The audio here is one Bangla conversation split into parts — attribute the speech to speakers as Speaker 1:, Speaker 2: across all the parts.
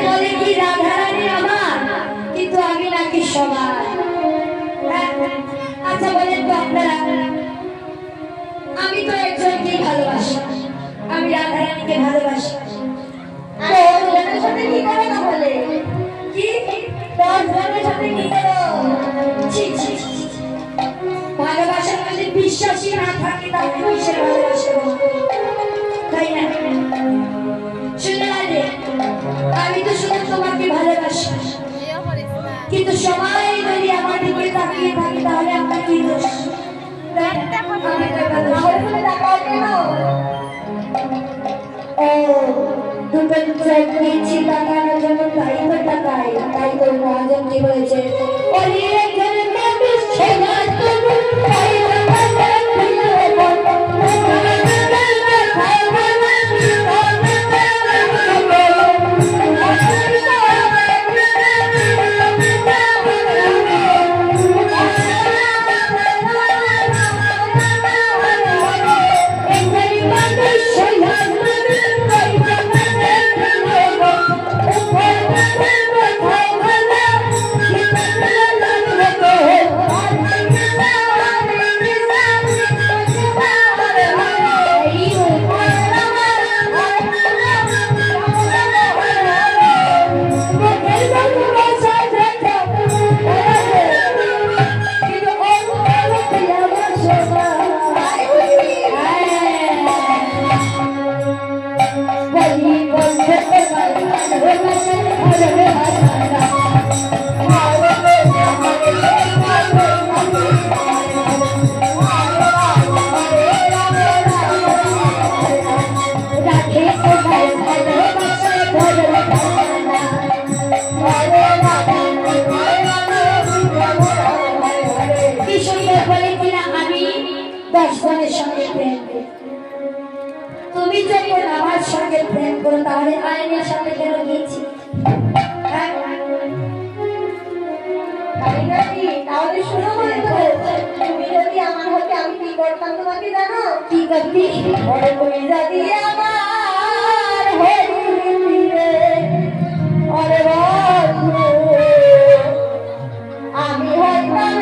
Speaker 1: বলে কি রাধারানী আমার, কিন্তু আমি নাকি সবার। আচ্ছা বলেন তো আপনারা, আমি তো একজনকেই ভালোবাসি, আমি রাধারানীকে ভালোবাসি। সাথে কি করে না বলে কি 10 জনের সাথে কি করো? ভালোবাসার মধ্যে বিশ্বাসী না থাকে তাহলে কিসের ভালোবাসা? তাই না? শুনে লাগে আমি তো শুধু তোমাকে ভালোবাসি, কিন্তু সবাই যদি আমার দিকে তাকিয়ে থাকে তাহলে আমার কি দোষ? দুটো চোখ নিচ্ছি তাকানোর জন্য, তাই তো তাকাই। তাই তো মহাজন কি বলেছে, তুমি যখন আমার সঙ্গে প্রেম করো তাহলে আইনের সাথে কেন গিয়েছি? তাহলে শোনো, তুমি যদি আমার হতে আমি কি করতাম তোমাকে জানো? কি করতি? তুমি যদি আমার আমি হইতাম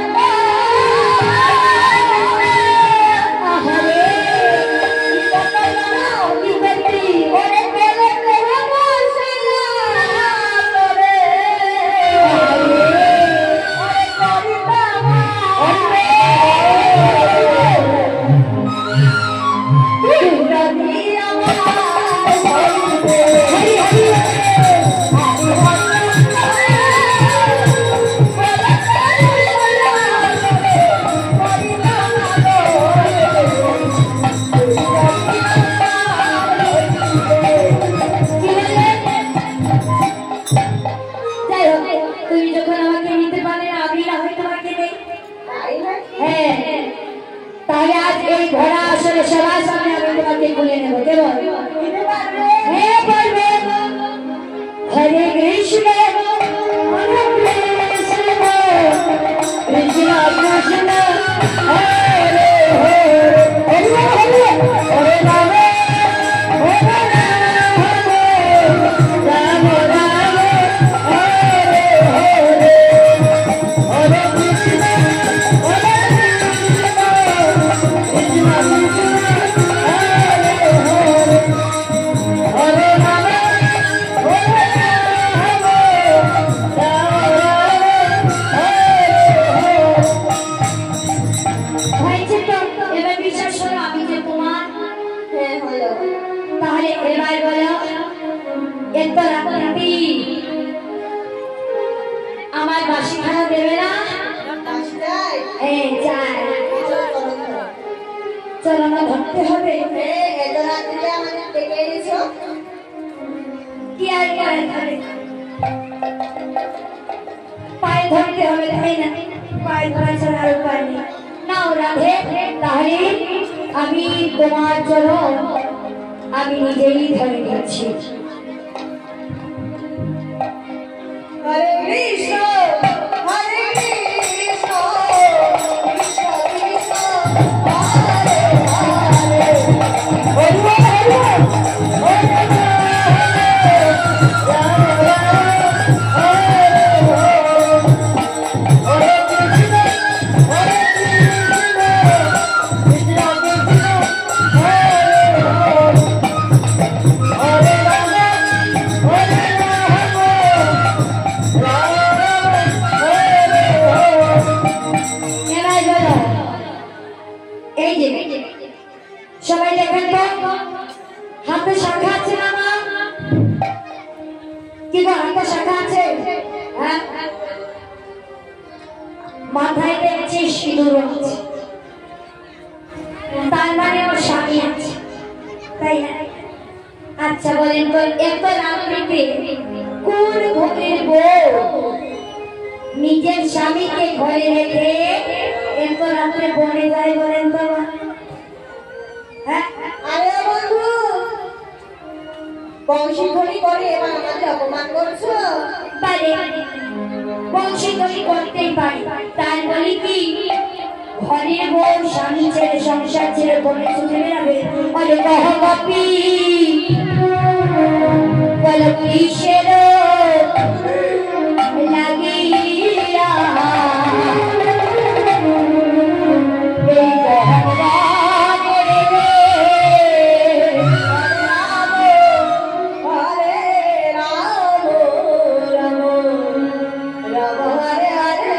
Speaker 1: আমি তোমার জন্য আমি নিজেই ধরে নিচ্ছি। হরে কৃষ্ণ হরে কৃষ্ণ কৃষ্ণ কৃষ্ণ হরে হরে হরে হরে হরে এই যে সবাই দেখেন তো হাতে শাখা আছে না মা? কি গো হাতে শাখা আছে? হ্যাঁ, মাথায় দেখছি সিঁদুর আছে, তার মানে ওর স্বামী আছে, তাই না? আচ্ছা বলেন তো এত রাত্রিতে কোন ঘরের বউ নিজের স্বামীকে ঘরে রেখে এত রাত্রে বনে যায় বলেন তো?
Speaker 2: আরে বন্ধু বংশীধ্বনি করে এবার আমাদের অপমান করছো?
Speaker 1: পারে, বংশীধ্বনি করতেই পারি, তাই বলি কি ঘরের বউ স্বামী ছেড়ে সংসার ছেড়ে বনে ছুটে বেড়াবে? বলে কহবি বলো কিসের লাগিয়া এই গহরারে রে
Speaker 2: হরে রাম রাম রাম হরে হরে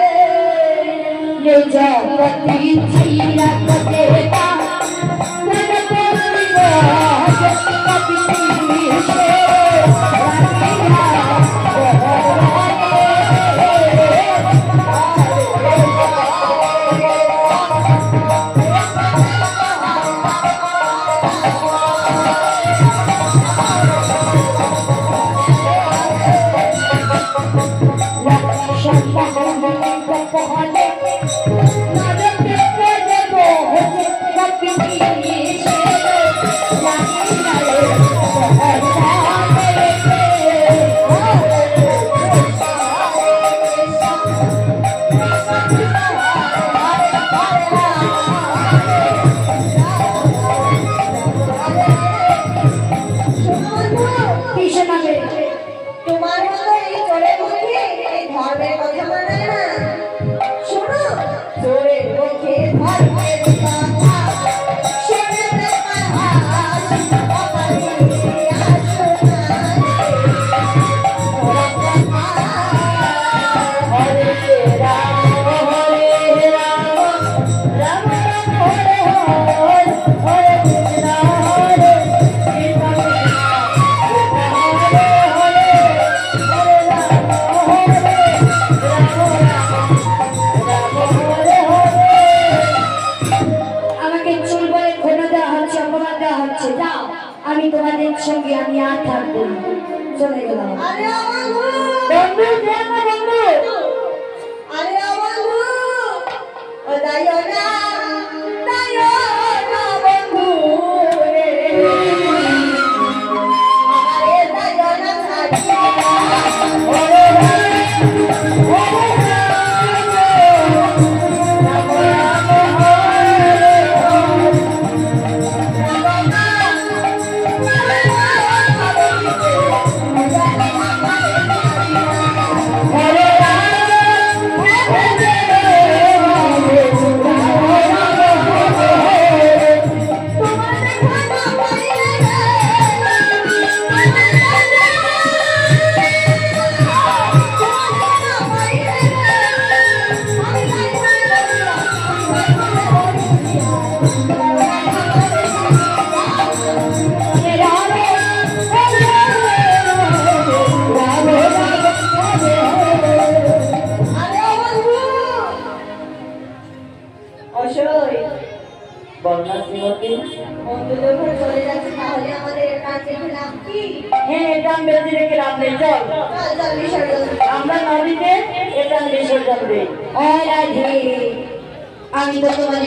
Speaker 1: রে জগতি চিরকতে তা মন পড়িল জগতি সে লাগিয়া
Speaker 2: তোমার মতো এই চোরের মুখে এই ধর্মের কথা মানায় না। শোনো চোরের মুখে ধর্মের কথা শুনে তোমার হাসি কপালে আসো না।
Speaker 1: হরে রাম হরে রাম রাম রাম হরে হরে হরে কৃষ্ণ হরে কৃষ্ণ আমি তোমাদের সঙ্গে আমি আর থাকবো না, চলে গেলাম।
Speaker 2: আরে বন্ধু
Speaker 1: বন্ধু দেখ না বন্ধু,
Speaker 2: আরে বন্ধু ও দাইও না বন্ধু রে আমারে দাইও না ছাড়িয়া
Speaker 1: ওরে ওরে রাম রাম হরে বলনা শ্রীমতী
Speaker 2: বন্ধু যখন চলে যাচ্ছে তাহলে আমাদের কাছে লাভ কি?
Speaker 1: হ্যাঁ এটান বেশি রেখে লাভ নেই, চল
Speaker 2: চল চল বিসর্জন
Speaker 1: আমরা নদীতে এটান বিসর্জন দিই। আমি তো তোমার